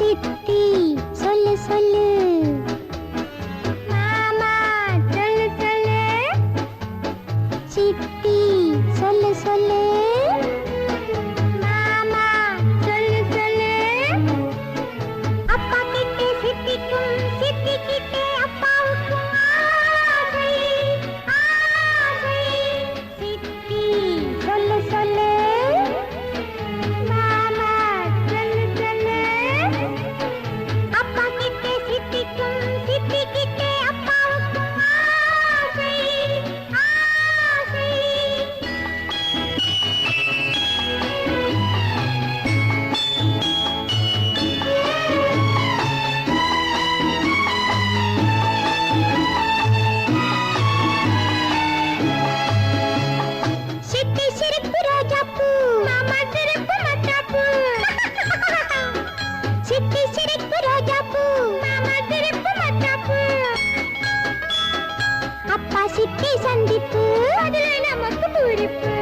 சித்தி சொல்லு சொல்லு மாமா சொல்லு சொல்லு சித்தி சொல்லு சொல்லு மாமா சொல்லு சொல்லு அப்பா கிட்டே சித்திக்கும் சித்தி கிட்டே அப்பாவுக்கும் ஆசை ஆசை சித்தி சொல்லு சொல்லு மாமா சொல்லு சொல்லு அப்பா கிட்டே சித்திக்கும் சித்தி கிட்டே அப்பாவுக்கும் ஆசை ஆசை சித்தி சிரிப்பு ரோஜாப்பூ மாமா சிரிப்பு மத்தாப்பூ சித்தி சிரிப்பு ரோஜாப்பூ மாமா சிரிப்பு மத்தாப்பூ அப்பா சித்தி சந்திப்பு அதுல நமக்கு பூரிப்பு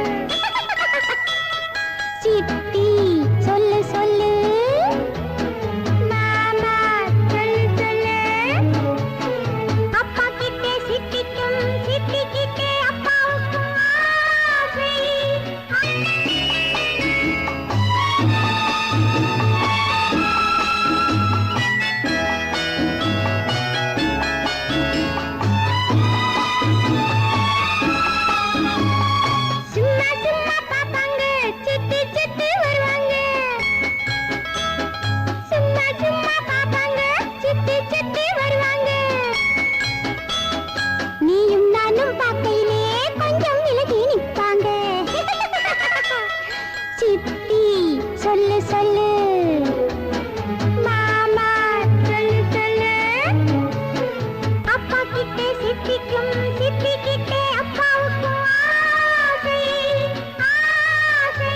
சித்தி சொல்லு சொல்லு மாமா சொல்லு சொல்லு அப்பா கிட்டே சித்திக்கும் சித்தி கிட்டே அப்பாவுக்கும் ஆசை சும்மா சும்மா பாப்பாங்க சித்தி சித்தி வருவாங்க சும்மா சும்மா பாப்பாங்க சித்தி சித்தி வருவாங்க நீயும் நானும் பார்க்கையிலே கொஞ்சம் விலகி நிற்பாங்க சித்தி சொல்லு சொல்லு மாமா சொல்லு சொல்லு அப்பா கிட்டே சித்திக்கும் சித்தி கிட்டே அப்பாவுக்கும் ஆசை ஆசை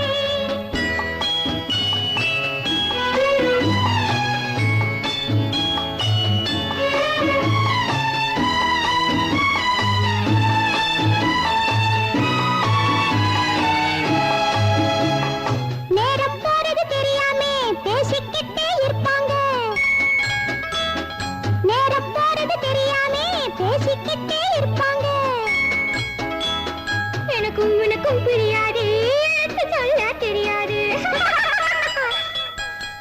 நேரம் போறது தெரியாமே பேசிக்கிட்டே இருப்பாங்க நேரம் போறது தெரியாமே பேசிக்கிட்டே இருப்பாங்க எனக்கும் உனக்கும் புரியாது எனக்கு சொல்ல தெரியாது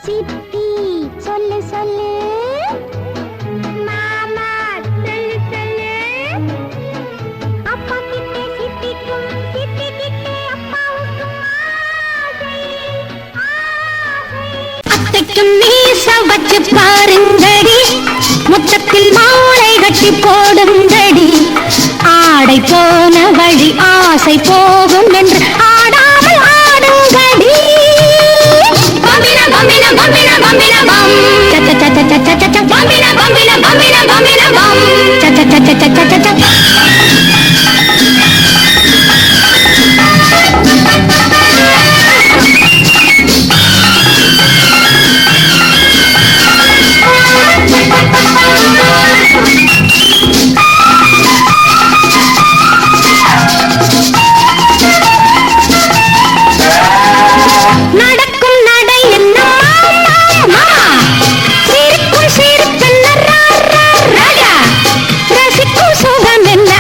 சித்தி சொல்லு சொல்லு மாமா சொல்லு சொல்லு அப்பா கிட்டே சித்திக்கும் சித்தி கிட்டே அப்பாவுக்கும் ஆசை ஆசை அத்தைக்கும் மீச வச்சு பாருங்கடி முத்தத்தில் மாலை கட்டி போடுங்கடி ஆடை போன வழி ஆசை போகும் என்று ஆடாமல் ஆடுங்கடி பம்பின பம்பின பம்பின பம்பின பம் சச்ச சச்ச சச்ச சச்ச பம்பின பம்பின பம்பின பம்பின பம் சச்ச சச்ச சச்ச சச்ச நடக்கும் நடை என்ன மாமா சிரிக்கும் சிரிப்பென்ன ராஜா ரசிக்கும் சுகம் என்ன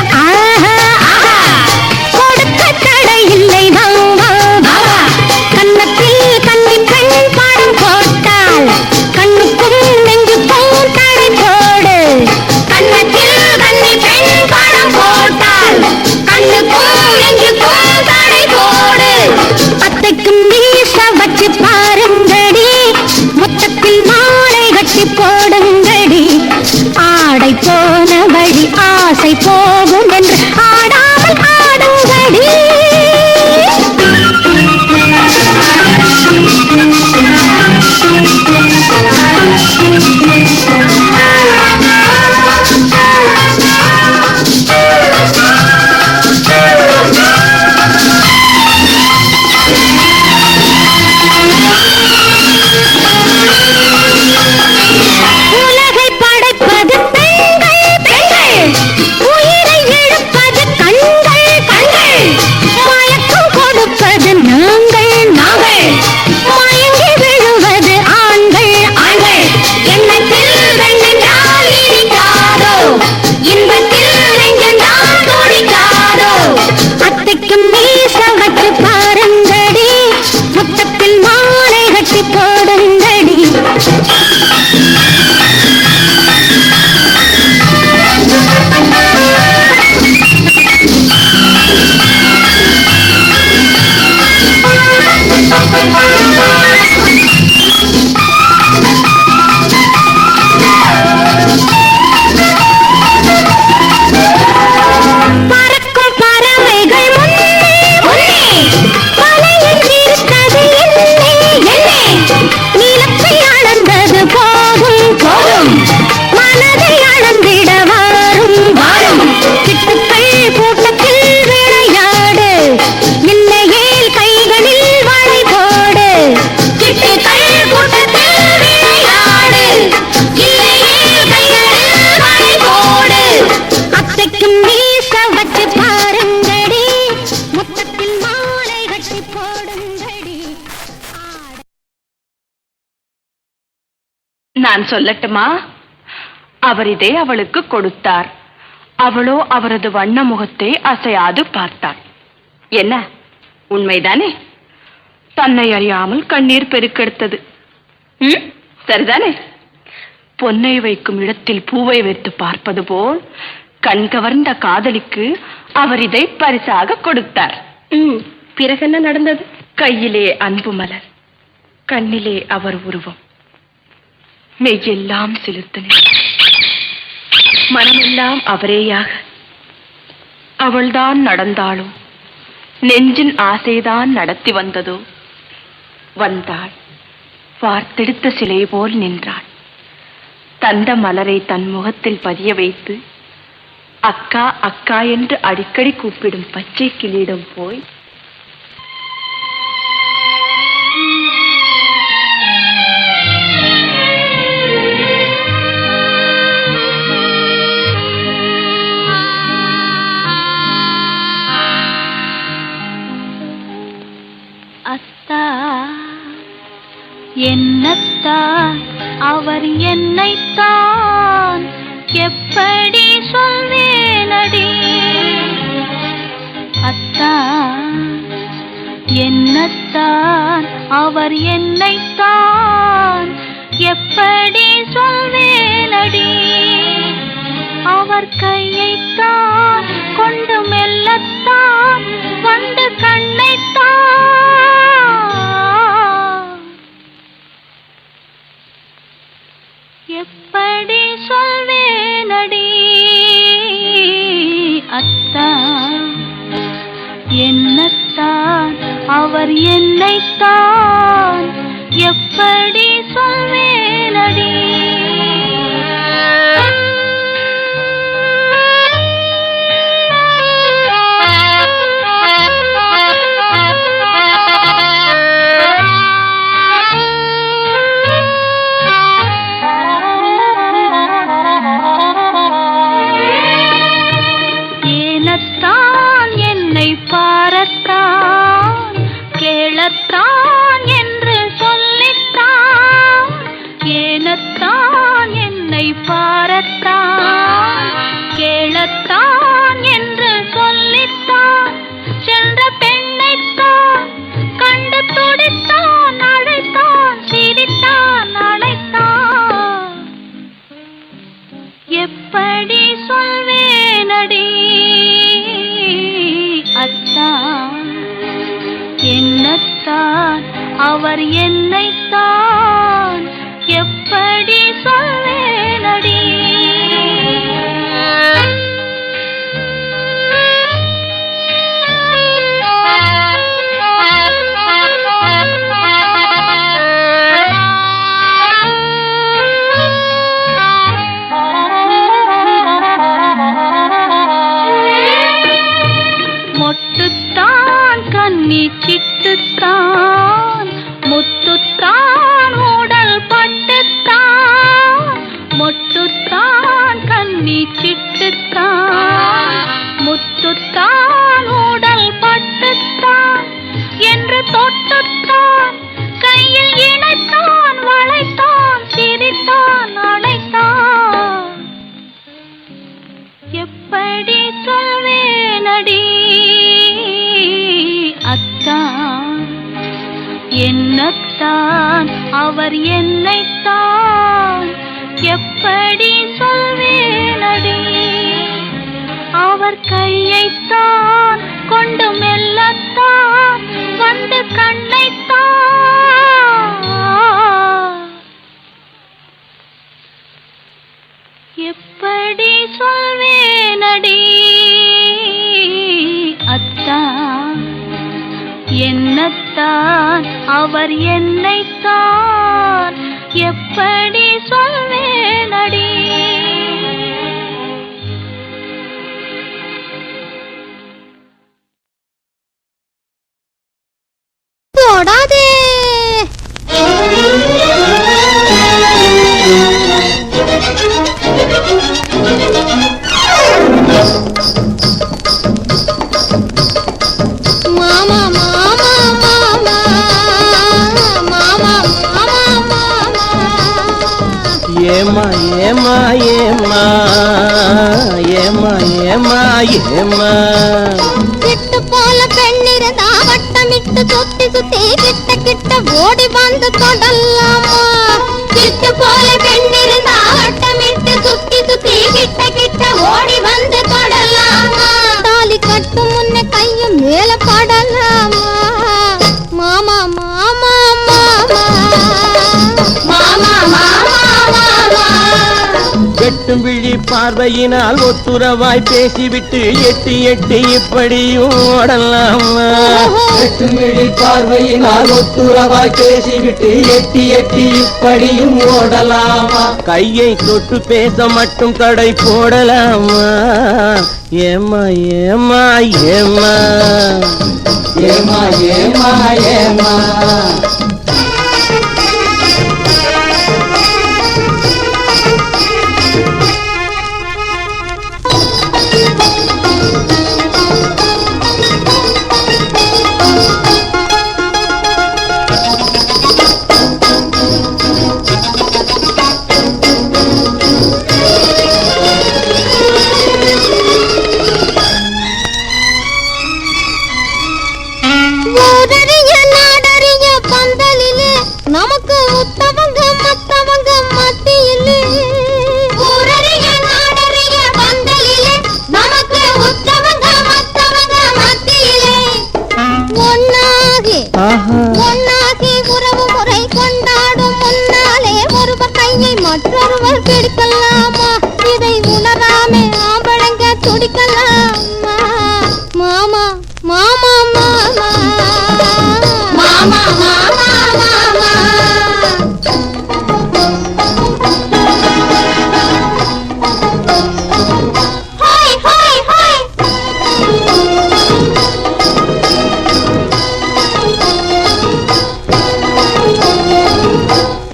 நான் சொல்லட்டுமா? அவர் இதை அவளுக்கு கொடுத்தார். அவளோ அவரது வண்ண முகத்தை அசையாது பார்த்தாள். என்ன, உண்மைதானே? தன்னை அறியாமல் கண்ணீர் பெருக்கெடுத்தது. சரிதானே? பொன்னை வைக்கும் இடத்தில் பூவை வைத்து பார்ப்பது போல் கண்கவர்ந்த காதலிக்கு அவர் இதை பரிசாக கொடுத்தார். பிறகு என்ன நடந்தது? கையிலே அன்பு மலர், கண்ணிலே அவர் உருவம், மெய்யெல்லாம் செலுத்தின, மனமெல்லாம் அவரேயாக. அவள்தான் நடந்தாளோ, நெஞ்சின் ஆசைதான் நடத்தி வந்ததோ? வந்தாள், வார்த்தெடுத்த சிலை போல் நின்றாள். தந்த மலரை தன் முகத்தில் பதிய வைத்து அக்கா அக்கா என்று அடிக்கடி கூப்பிடும் பச்சை கிளியிடம் போய் அத்தா என்னத்தான் அவர் என்னைத்தான் எப்படி சொல்வேனடி? அத்தா என்னத்தான் அவர் என்னைத்தான் எப்படி சொல்வேனடி? அவர் கையைத்தான் கொண்டு மெல்லத்தான் வந்து கண்ணைத்தான் எப்படி சொல்வேனடி? அத்தா என்னத்தான் அவர் என்னைத்தான் எப்படி சொல்வேனடி? பாரத்தான் கேளத்தான் என்று சொல்லித்தான், ஏனத்தான் என்னை பாரத்தான் கேளத்தான் என்று சொல்லித்தான், சென்ற பெண்ணைத்தான் கண்டு துடித்தான், அழைத்தான் சிரித்தான் அழைத்தான், எப்படி சொல்வேனடி? அத்தா என்னத்தான் அவர் என்னைத்தான் எப்படி சொல்வேனடி? மொட்டுத்தான் கன்னி சிட்டுத்தான் முத்துத்தான் உடல் பட்டுத்தான், மொட்டுத்தான் கன்னி சிட்டுத்தான் முத்துத்தான் உடல் பட்டுத்தான் என்று தொட்டுத்தான் கையில் இணைத்தான், வளைத்தான் சிரித்தான் அழைத்தான், எப்படி சொல்வேனடி? அத்தா என்னத்தான் அவர் என்னைத்தான் எப்படி சொல்வேனடி? அவர் கையைத்தான் கொண்டு மெல்லத்தான் வந்து கண்ணைத்தான் எப்படி சொல்வேனடி? அத்தா என்னத்தான் அவர் என்னைத்தான் எப்படி சொல்வேனடி? தொடாதே மாமா மாமா மாமா மாமா மாமா மாமா ஏமா ஏமா ஏமா ஏமா ஏமா ஏமா விட்டு போல பெண்ணிருந்தா வட்டமிட்டு சுத்தி சுத்தி கிட்ட கிட்ட ஓடி வந்து தொடலாமா விட்டு போல பெண்ணிருந்தா வட்டமிட்டு சுத்தி சுத்தி கிட்ட கிட்ட ஓடி வந்து தொடலாமா தாலி கட்டும் முன்ன கையும் மேல படலாமா மாமா மாமா மாமா மாமா மாமா மாமா வெட்டும் விழி பார்வையினால் ஒத்துறவாய் பேசிவிட்டு எட்டி எட்டி இப்படியும் ஓடலாமா வெட்டும் விழி பார்வையினால் ஒத்துறவாய் பேசிவிட்டு எட்டி எட்டி இப்படியும் ஓடலாமா கையை தொட்டு பேச மட்டும் கடை போடலாமா ஏமா ஏமா ஏமா ஏமா ஏமா ஏமா ஊரறிய நாடறிய பந்தலிலே நமக்கு உத்தவங்க மத்தவங்க மத்தியிலே ஊரறிய நாடறிய பந்தலிலே நமக்கு உத்தவங்க மத்தவங்க மத்தியிலே ஒன்னாகி ஒன்னாகி உறவு முறை கொண்டாடும் முன்னாலே ஒருவர் கையை மற்றொருவர் பிடிக்கலாமா இதை உணராமே ஆம்பளங்க துடிக்கலாமா மாமா மாமா மாமா மாமா மாமா மாமா ஹாய் ஹாய் ஹாய்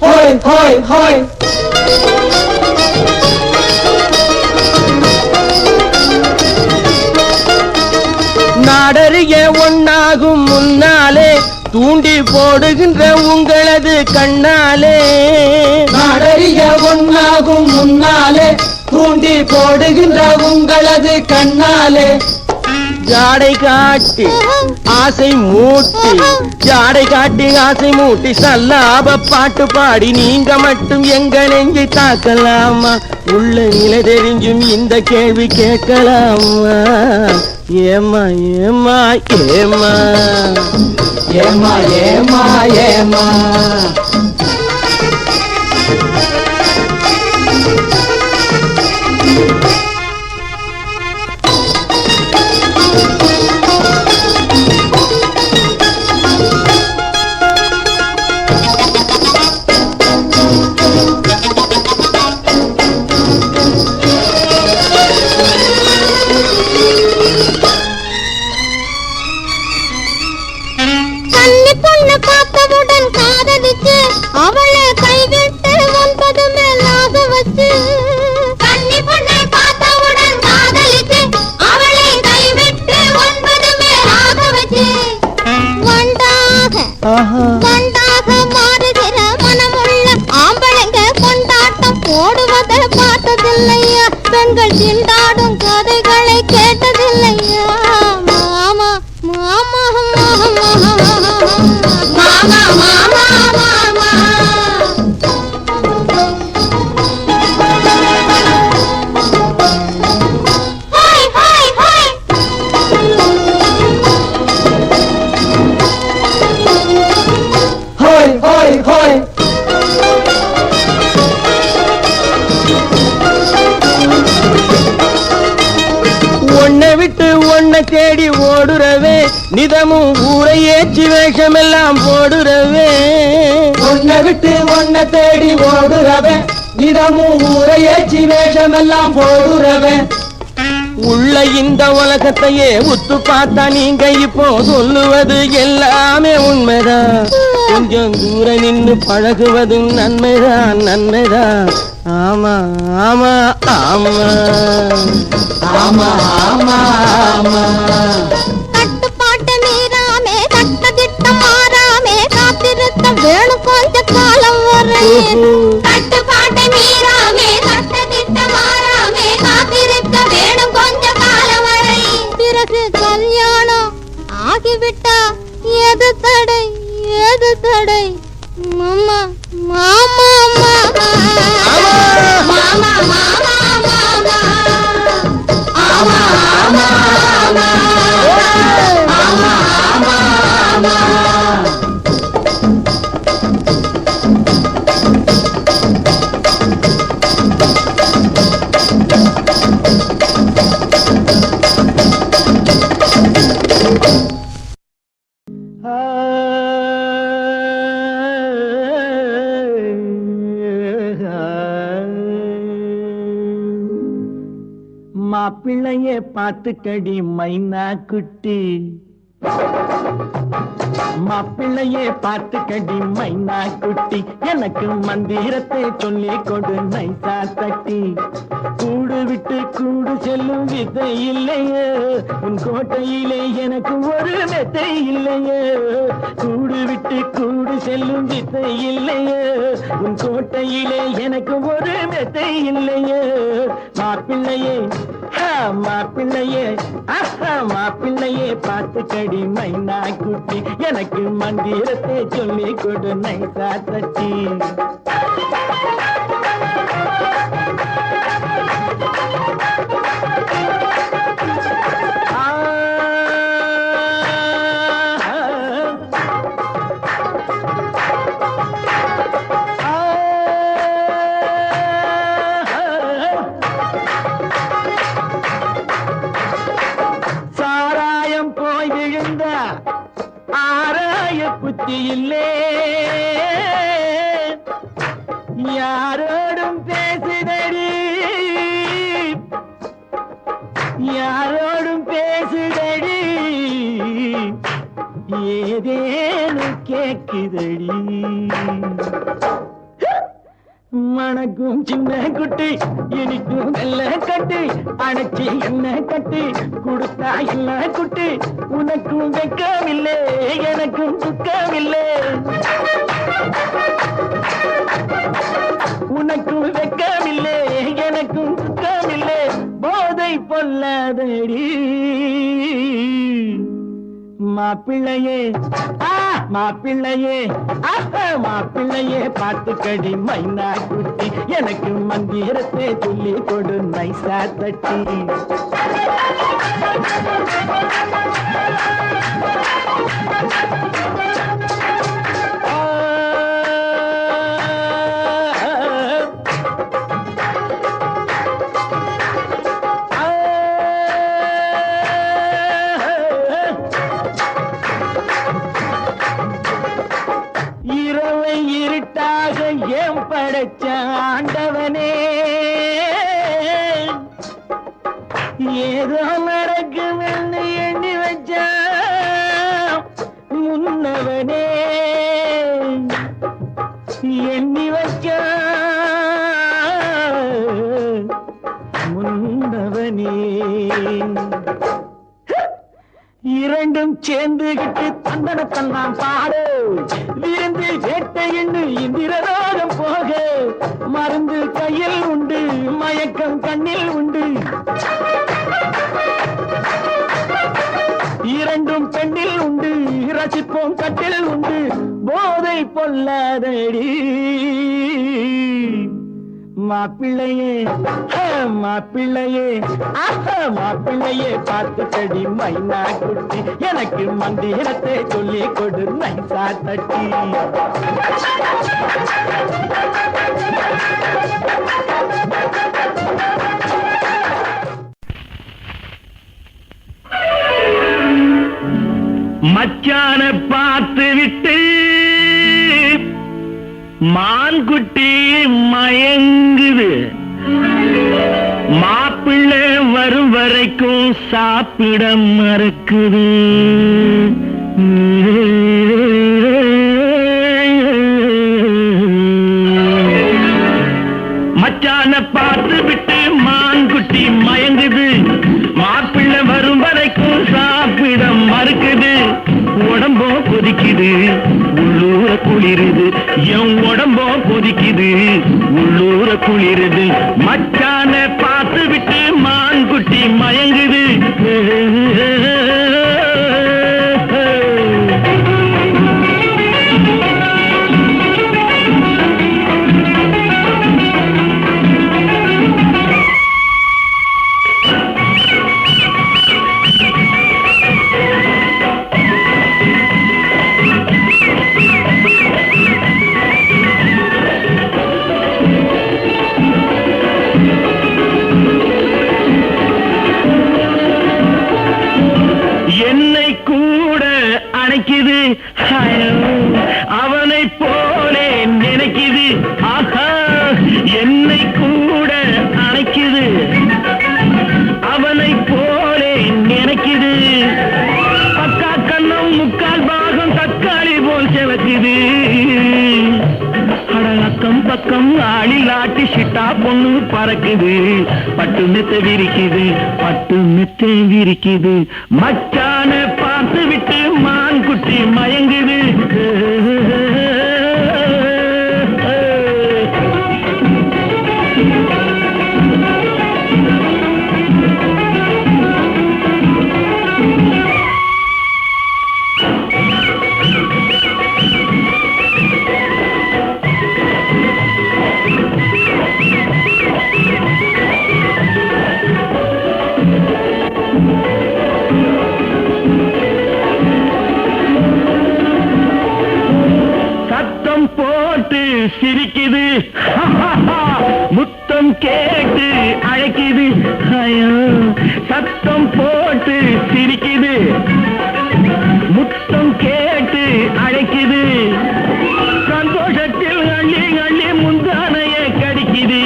ஹோய் ஹோய் ஹோய் நாடறிய ஒன்னாகும் முன்னாலே தூண்டி போடுகின்ற உங்களது கண்ணாலே நாடறிய ஒன்னாகும் முன்னாலே தூண்டி போடுகின்ற உங்களது கண்ணாலே ஜாடை காட்டி ஆசை மூட்டி ஜாடை காட்டி ஆசை மூட்டி சல்லாப பாட்டு பாடி நீங்க மட்டும் எங்க நெஞ்சை தாக்கலாமா உள்ள நிலை தெரிஞ்சும் இந்த கேள்வி கேட்கலாமா ஏமா ஏமா ஏமா ஏமா ஏமா ஏமா கன்னி பொண்ணு பார்த்தவுடன் காதலிச்சு அவளை கைவிட்டு 9 மேலாக வச்சு கன்னி பொண்ணை பார்த்தவுடன் காதலிச்சு அவளை கைவிட்டு 9 மேலாக வச்சு வண்டாக மாறுகிற மனமுள்ள ஆம்பளைங்க கொண்டாட்டம் போடுவதை பார்த்ததில்லையா பெண்கள் திண்டாடும் கதைகளை கேட்டதில்லையா மாமா மாமா மாமா மாமா மாமா ஹாய் ஹாய் ஹாய் ஹோய் ஹோய் ஹோய் ஒன்னை விட்டு ஒன்னை தேடி ஓடுறவே நிதமும் ஊரை ஏற்றி வேஷமெல்லாம் போடுறவே ஒன்னை விட்டு ஒன்னை தேடி ஓடுறவே நிதமும் ஊரையேச்சி வேஷமெல்லாம் போடுறவே உள்ள இந்த உலகத்தையே உத்து பார்த்தா நீங்க இப்போ சொல்லுவது எல்லாமே உண்மைதான் கொஞ்சம் தூர நின்னு பழகுவதும் நன்மைதான் நன்மைதான் ஆமா ஆமா ஆமா ஆமா ஆமா ஆமா கட்டுப்பாட்டு மீறாமே சட்டதிட்டம் மாறாமே காத்திருக்க வேணும் கொஞ்ச காலம் வரை கட்டுப்பாட்டு மீற மாப்பிள்ளையே பார்த்துக்கடி மைனா குட்டி, மாப்பிள்ளையே பார்த்துக்கடி மைனா குட்டி, எனக்கு மந்திரத்தை சொல்லி கொடு நைசா தட்டி. கூடு விட்டு கூடு செல்லும் வித்தை இல்லையே, உன் கோட்டையிலே எனக்கு ஒரு மெத்தை இல்லையே. கூடு விட்டு கூடு செல்லும் வித்தை இல்லையே, உன் கோட்டையிலே எனக்கு ஒரு மெத்தை இல்லையே. மாப்பிள்ளையே மாப்பிள்ளையே மாப்பிள்ளையே பார்த்துக்கடி மைனா குட்டி, எனக்கு மந்திரத்தை சொல்லி கொடு நைசா தட்டி. புத்தி இல்லே, யாரோடும் பேசுதடி, யாரோடும் பேசுதடி, ஏதேனும் கேக்குதடி. மணக்கும் சின்ன குட்டி, இனிக்கும் நல்ல கட்டி, அணைச்சி என்ன கட்டி கொடுத்தா என்ன குட்டி. உனக்கும் வெக்கமில்லை, எனக்கும் துக்கமில்லை, உனக்கும் வெக்கமில்லை, எனக்கும் துக்கமில்லை. போதை பொல்லாதடி மாப்பிள்ளையே மாப்பிள்ளையே மாப்பிள்ளையே பார்த்துக்கடி மைனா குட்டி, எனக்கு மந்திரத்தை சொல்லி கொடு நைசா தட்டி. படைச்ச ஆண்டவனே, ஏதோ நடக்குமென்னு எண்ணி வச்ச முன்னவனே, எண்ணி வச்ச முன்னவனே. இரண்டும் சேர்ந்துகிட்டு தந்தனத்தன்னாம் பாடு, விருந்து வேட்டை என்று இந்திரலோகம் போக. மருந்து கையில் உண்டு, மயக்கம் கண்ணில் உண்டு, இரண்டும் பெண்ணில் உண்டு, ரசிப்போம் கட்டில் உண்டு. போதை பொல்லாதடி மாப்பிள்ளையே மாப்பிள்ளையே மாப்பிள்ளையே பார்த்துக்கடி மைனா குட்டி, எனக்கு மந்திரத்தை சொல்லி கொடு நைசா தட்டி. மச்சான பார்த்து விட்டு மான்குட்டி மயங்குது, மாப்பிள்ளை வரும் வரைக்கும் சாப்பிட மறக்குது. மச்சான பார்த்து விட்டு மான்குட்டி மயங்குது, மாப்பிள்ளை வரும் வரைக்கும் சாப்பிட மறுக்குது. உடம்போ கொதிக்குது, உள்ளூர குளிருது, என் உடம்போ கொதிக்குது, உள்ளூர குளிருது. மச்சான பார்த்து விட்டு மான்குட்டி மயங்குது. தொட்டா பொண்ணு பறக்குது, பட்டு மெத்த விரிக்குது, பட்டு மெத்த விரிக்குது. மச்சான பார்த்து விட்டு மான் குட்டி மயங்குது. சத்தம் போட்டு சிரிக்குது, முத்தம் கேட்டு அழைக்குது. ஐயோ, சத்தம் போட்டு சிரிக்குது, முத்தம் கேட்டு அழைக்குது. சந்தோஷத்தில் அள்ளி அள்ளி முந்தானைய கடிக்குது.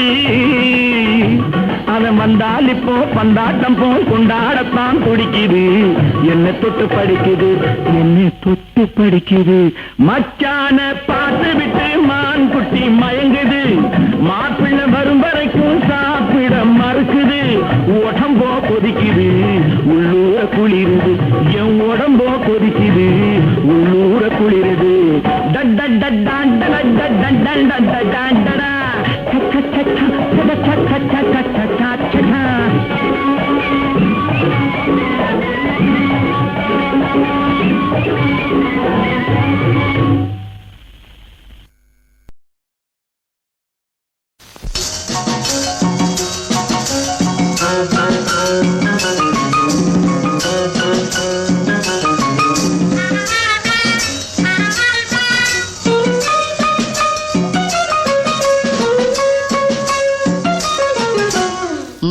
அவன் வந்தால் இப்போ பந்தாட்டம் போல் கொண்டாடத்தான் துடிக்குது. என்ன தொட்டு படிக்குது, என்ன தொட்டு படிக்குது. மச்சான பார்த்து விட்டு மான் குட்டி மயங்குது. மாப்பிள்ளை வரும் வரைக்கும் சாப்பிட மறுக்குது. உடம்போ கொதிக்குது, உள்ளூர குளிருது. என் உடம்போ கொதிக்குது, உள்ளூர குளிருது.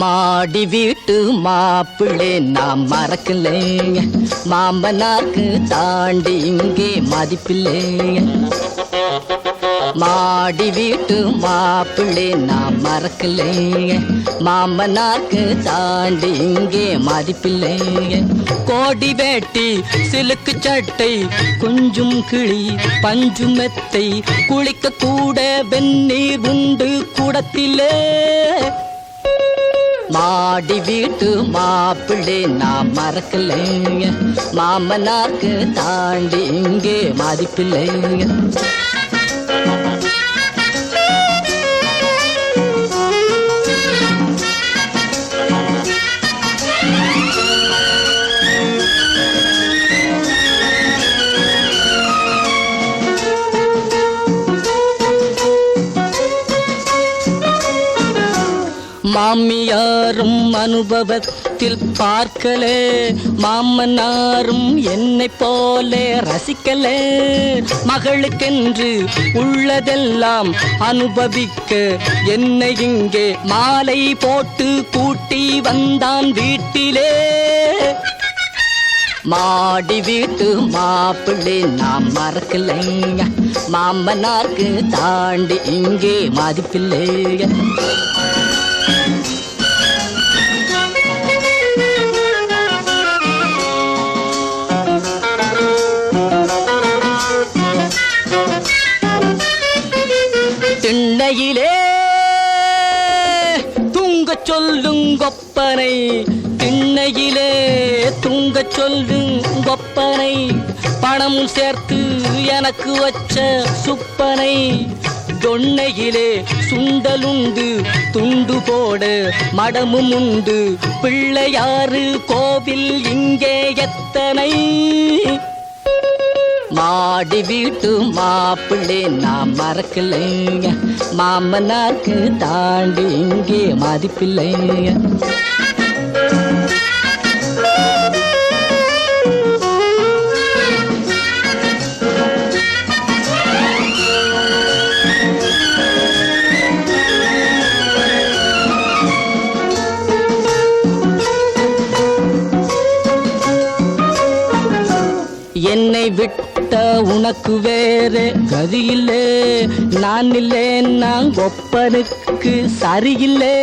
மாடி வீட்டு மாப்பிள்ளை நான் மறக்கலைங்க, மாமனாருக்கு தாண்டி இங்கே மதிப்பில்லைங்க. மாடி வீட்டு மாப்பிள்ளை நான் மறக்கலைங்க, மாமனாருக்கு தாண்டி இங்கே மதிப்பில்லைங்க. கோடி வேட்டி சிலுக்கு சட்டை கொஞ்சம் கிளி பஞ்சு மெத்தை குளிக்க கூட வெந்நீர் உண்டு குடத்திலே. மாடி வீட்டு மாப்பிள்ளை நான் மறக்கலைங்க, மாமனாருக்கு தாண்டி இங்கே மதிப்பில்லைங்க. மாமியாரும் அனுபவத்தில் பார்க்கலே, மாமனாரும் என்னை போலே ரசிக்கலே. மகளுக்கென்று உள்ளதெல்லாம் அனுபவிக்க என்னை இங்கே மாலை போட்டு கூட்டி வந்தான் வீட்டிலே. மாடி வீட்டு மாப்பிள்ளை நான் மறக்கலைங்க, மாமனாருக்கு தாண்டி இங்கே மதிப்பில்லைங்க. திண்ணையிலே தூங்க சொல்லுங்கொப்பனை, திண்ணையிலே தூங்க சொல்லுங்கொப்பனை. பணம் சேர்த்து எனக்கு வச்ச சுப்பனை, தொன்னையிலே சுண்டலுண்டு துண்டு போட மடமும் உண்டு. பிள்ளையாறு கோவில் இங்கே எத்தனை. மாடி வீட்டு மாப்பிள்ளை நான் மறக்கலைங்க, மாமனாருக்கு தாண்டி இங்கே மதிப்பில்லைங்க. என்னை விட்ட உனக்கு வேற கதியில்லே, நான் இல்லை நான் ஒப்பனுக்கு சரியில்லே.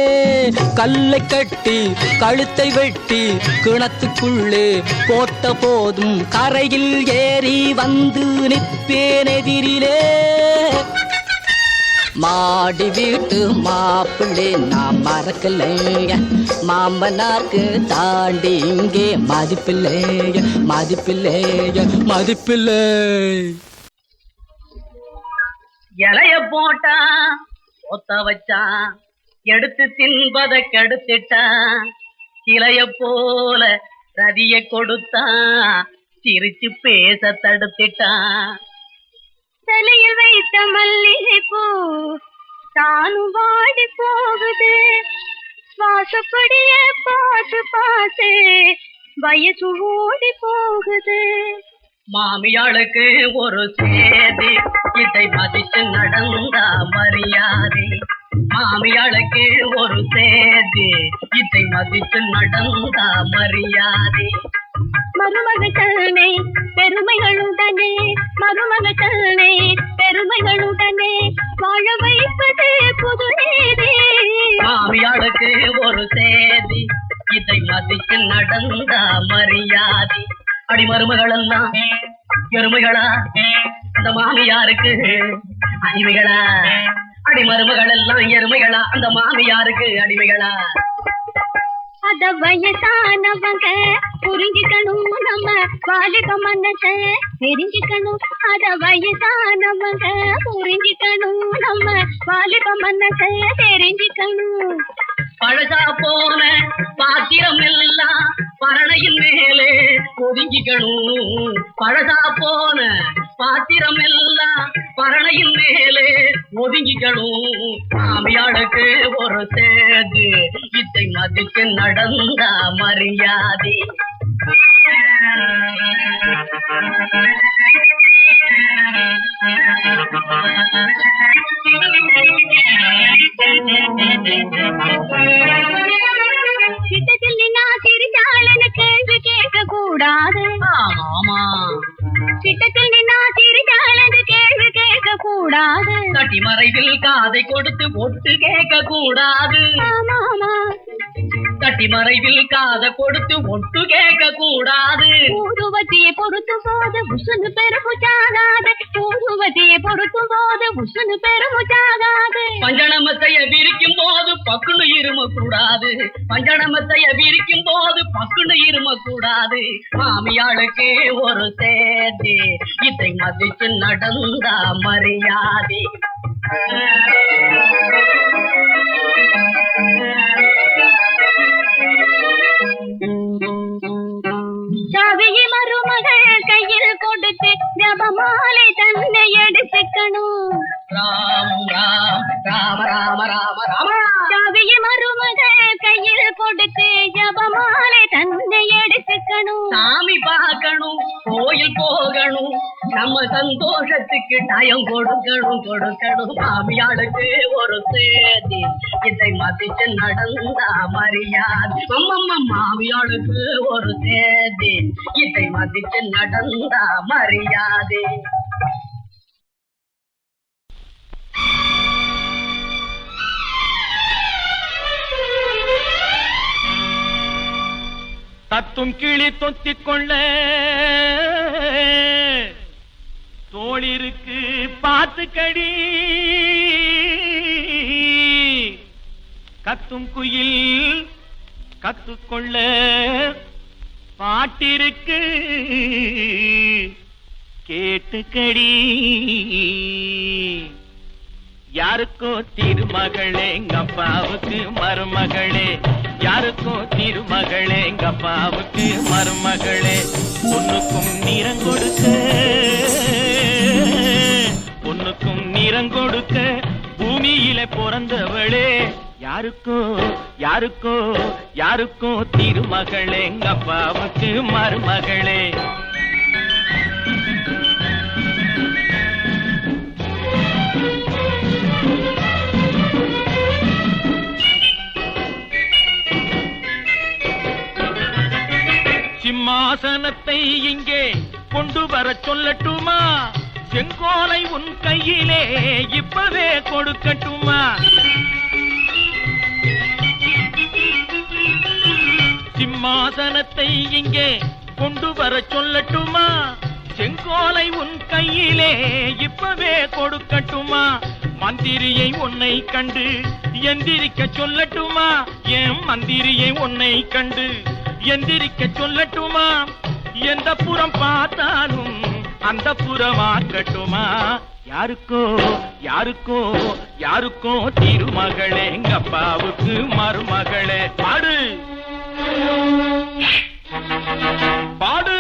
கல்லை கட்டி கழுத்தை வெட்டி கிணத்துக்குள்ளே போட்ட போதும் கரையில் ஏறி வந்து நிற்பேன் எதிரிலே. மாடி வீட்டு மாப்பிள்ளை நான் மறக்கலைங்க, மாமனாருக்கு தாண்டி இங்கே மதிப்பில்லைங்க, மதிப்பில்லைங்க, மதிப்பில்லை. இலைய போட்டான் ஒத்த வச்சான், எடுத்து தின்பத கெடுத்துட்டான். கிளைய போல ரதிய கொடுத்தான், சிரிச்சு பேச தடுத்துட்டான். தலையில் வைத்த மல்லிகை பூ தானும் வாடி போகுது, வாசப்படிய பார்த்து பார்த்து வயசு ஓடி போகுது. மாமியாளுக்கு ஒரு சேதி, இதை மதிச்சு நடந்தா மரியாதை. மாமியாளுக்கு ஒரு சேதி, இதை மதிச்சு நடந்தா மரியாதை. மருமகனை பெருமைகளுடனே, மருமகனை பெருமைகளுடனே வாழ வைப்பது புது நீதி. மாமியாளுக்கு ஒரு சேதி, இதை மதிச்சு நடந்தா மரியாதை. அடி மருமகள் எல்லாம் எருமைகளா, அந்த மாமியாருக்கு அடிமைகளா? அடி மருமகள் எல்லாம் எருமைகளா, அந்த மாமியாருக்கு அடிமைகளா? அத வயசானவங்க புரிஞ்சுக்கணும், நம்ம வாலிப மனசை தெரிஞ்சுக்கணும். அத வயசானவங்க புரிஞ்சுக்கணும், நம்ம வாலிப மனசை தெரிஞ்சுக்கணும். பழசா போன பாத்திரம் எல்லாம் பரணையின் மேலே ஒதுங்கிக்கணும். பழசா போன பாத்திரம் எல்லாம் பரணையின் மேலே ஒதுங்கிக்கணும். மாமியாளுக்கு ஒரு சேது, இதை மதிச்சு நடந்தா மரியாதை. கிட்டத்தில் நின்னா சிரிச்சாளன்னு கேள்வி கேட்க கூடாது. ஆமா, கிட்டத்தில் நின்னா சிரிச்சாளன்னு கேள்வி கேட்க கூடாது. தட்டி மறைவில் காதை கொடுத்து ஒட்டு கேட்க கூடாது. ஆமா, தட்டி மறைவில் காதை கொடுத்து ஒட்டு கேட்க கூடாது. ஊதுவத்தியை பொறுத்தும் போது உசுனு பெருமுச்சாகாது, ஊதுவத்தியை பொறுத்தும் போது உசுனு பெருமுச்சாகாது. பஞ்சணமத்தைய விரிக்கும் போது பக்குன்னு இரும கூடாது. பஞ்சணமத்தைய விரிக்கும் போது பக்குன்னு இரும கூடாது. மாமியாளுக்கு ஒரு சேதி, இதை மதிச்சு நடந்தா மரியாதை. சாவியை மருமகள் கையில் கொடுத்து ஜபமாலை தன்னை எடுத்துக்கணும். ராம் ராம் ராம ராம ராம ராம. சாவியை மருமகள் கையில் கொடுத்து ஜபமாலை தன்னை எடுத்துக்கணும். சாமி பார்க்கணும், கோயில் போகணும், நம்ம சந்தோஷத்துக்கு டயம் கொடுக்கணும் கொடுக்கணும். மாமியாளுக்கு ஒரு சேதி, இதை மதிச்சு நடந்தா மரியாதை. அம்மம்மா மாமியாளுக்கு ஒரு சேதி, இதை மதிச்சு நடந்தா மரியாதை. தத்தும் கிளி தொத்திக் கொள்ள தோளிருக்கு பார்த்து கடி, கத்தும் குயில் கத்துக்கொள்ள பாட்டிருக்கு கேட்டுக்கடி. யாருக்கோ திருமகளே எங்க அப்பாவுக்கு மருமகளே, யாருக்கோ திருமகளே எங்க அப்பாவுக்கு மருமகளே. பொண்ணுக்கும் நிறம் கொடுக்க, பொண்ணுக்கும் நிறம் கொடுக்க பூமியில பிறந்தவளே. யாருக்கோ யாருக்கோ யாருக்கோ திருமகளே எங்க அப்பாவுக்கு மருமகளே. சிம்மாசனத்தை இங்கே கொண்டு வர சொல்லட்டுமா? செங்கோலை உன் கையிலே இப்பவே கொடுக்கட்டுமா? சிம்மாசனத்தை இங்கே கொண்டு வர சொல்லட்டுமா? செங்கோலை உன் கையிலே இப்பவே கொடுக்கட்டுமா? மந்திரியை உன்னை கண்டு எந்திரிக்க சொல்லட்டுமா? என் மந்திரியை உன்னை கண்டு எந்திரிக்க சொல்லட்டுமா? எந்த புறம் பார்த்தாலும் அந்த புறமாக்கட்டுமா? யாருக்கோ யாருக்கோ யாருக்கோ திருமகளே, எங்க அப்பாவுக்கு மருமகளே. பாடு பாடு.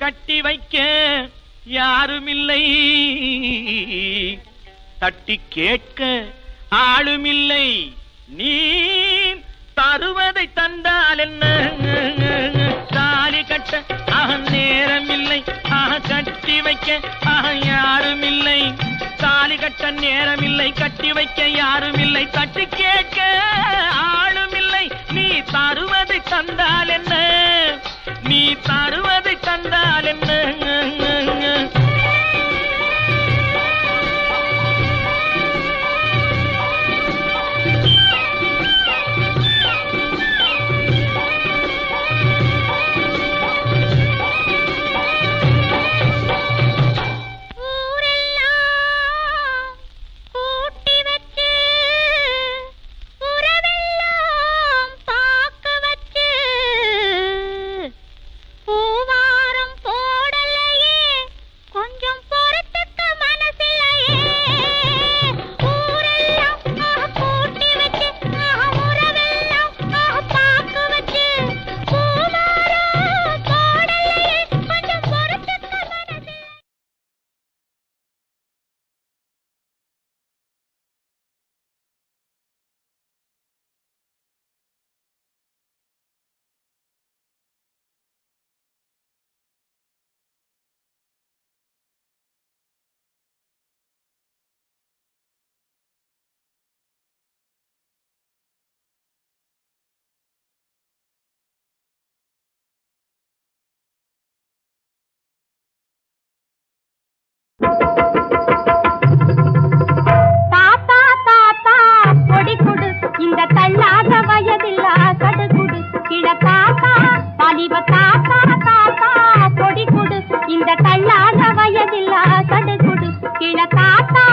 கட்டி வைக்க யாருமில்லை, தட்டி கேட்க ஆளுமில்லை. நீ தருவதை தந்தால் என்ன? தாலி கட்ட நேரமில்லை, கட்டி வைக்க யாருமில்லை. தாலி கட்ட நேரமில்லை, கட்டி வைக்க யாருமில்லை, தட்டி கேட்க ஆளுமில்லை. நீ தருவதை தந்தால் என்ன? நீ தருவதை தந்தால் என்ன? தாத்தா தாத்தா பொடி குடு, இந்த தள்ளாத வயதில்லா கடு குடு. கிழ தாத்தா வாலிப தாத்தா தாத்தா பொடி குடு, இந்த தள்ளாத வயதில்லா கடு குடு. கிழ தாத்தா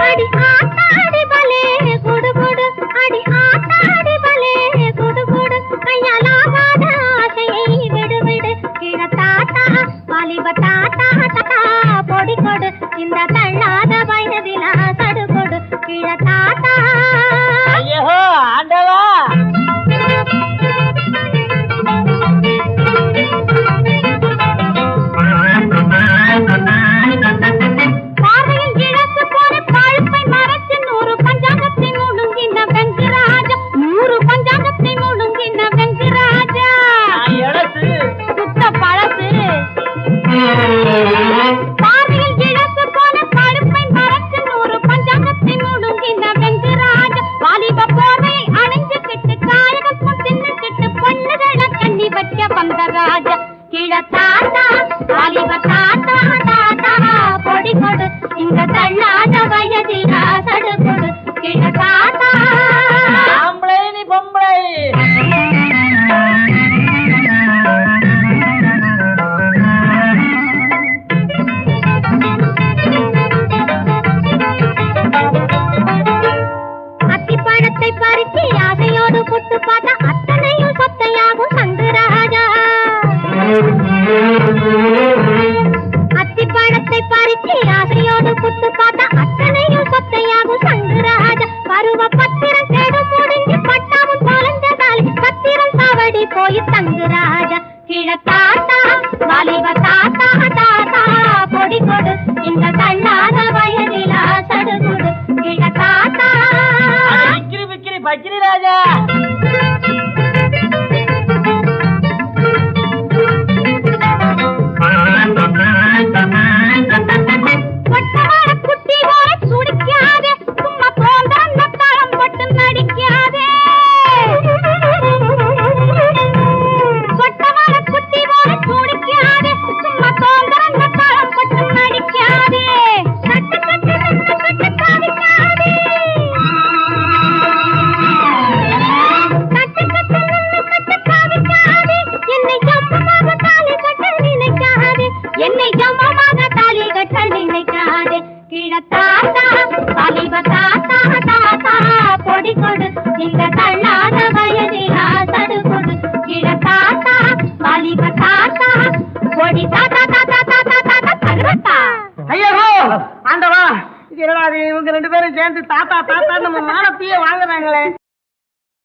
அடி ஆத்தாடி பலே குடு குடு, அடி ஆத்தாடி பலே குடு குடு. கையாலாகாத ஆசையை விடு விடு. கிழ தாத்தா வாலிப தாத்தா தாத்தா பத்திரம் கேடு முடிஞ்சு பட்டாவும் தொலைஞ்சதால் பத்திரம் சாவடி போய் தங்கு ராஜா கிழ தாத்தா வாலிப தாத்தா தாத்தா பொடி கொடு இந்த தள்ளாத வயதில் சடுகுடு கிழ தாத்தா விக்கிரி விக்கிரி பக்கிரி ராஜா ஒட்டவாட குட்டி போல சுடிக்காதே சும்மா தோன்ற தளம் போட்டு நடிக்காதே ஒட்டவாட குட்டி போல சுடிக்காதே சும்மா தோன்ற தளம் போட்டு நடிக்காதே கட்டு கட்டு கட்டு காவிக்காதே கட்டு கட்டு கட்டு காவிக்காதே என்னை ஜம்மமாக தாலி கட்ட நினைக்காதே என்னை ஜம்மமாக தாலி கட்ட நினைக்காதே கிழ தாத்தா வாலிப தாத்தா தாத்தா பொடி கொடு இந்த தள்ளாத வயதில் சடு கொடு கிழ தாத்தா வாலிப தாத்தா பொடி தாத்தா தாத்தா தாத்தா தாத்தா தருவத்தா ஐயோ ஆண்டவா இது என்னடா இது? இவங்க ரெண்டு பேரும் சேர்ந்து தாத்தா தாத்தா நம்ம மானத்தையே வாங்குறாங்களே.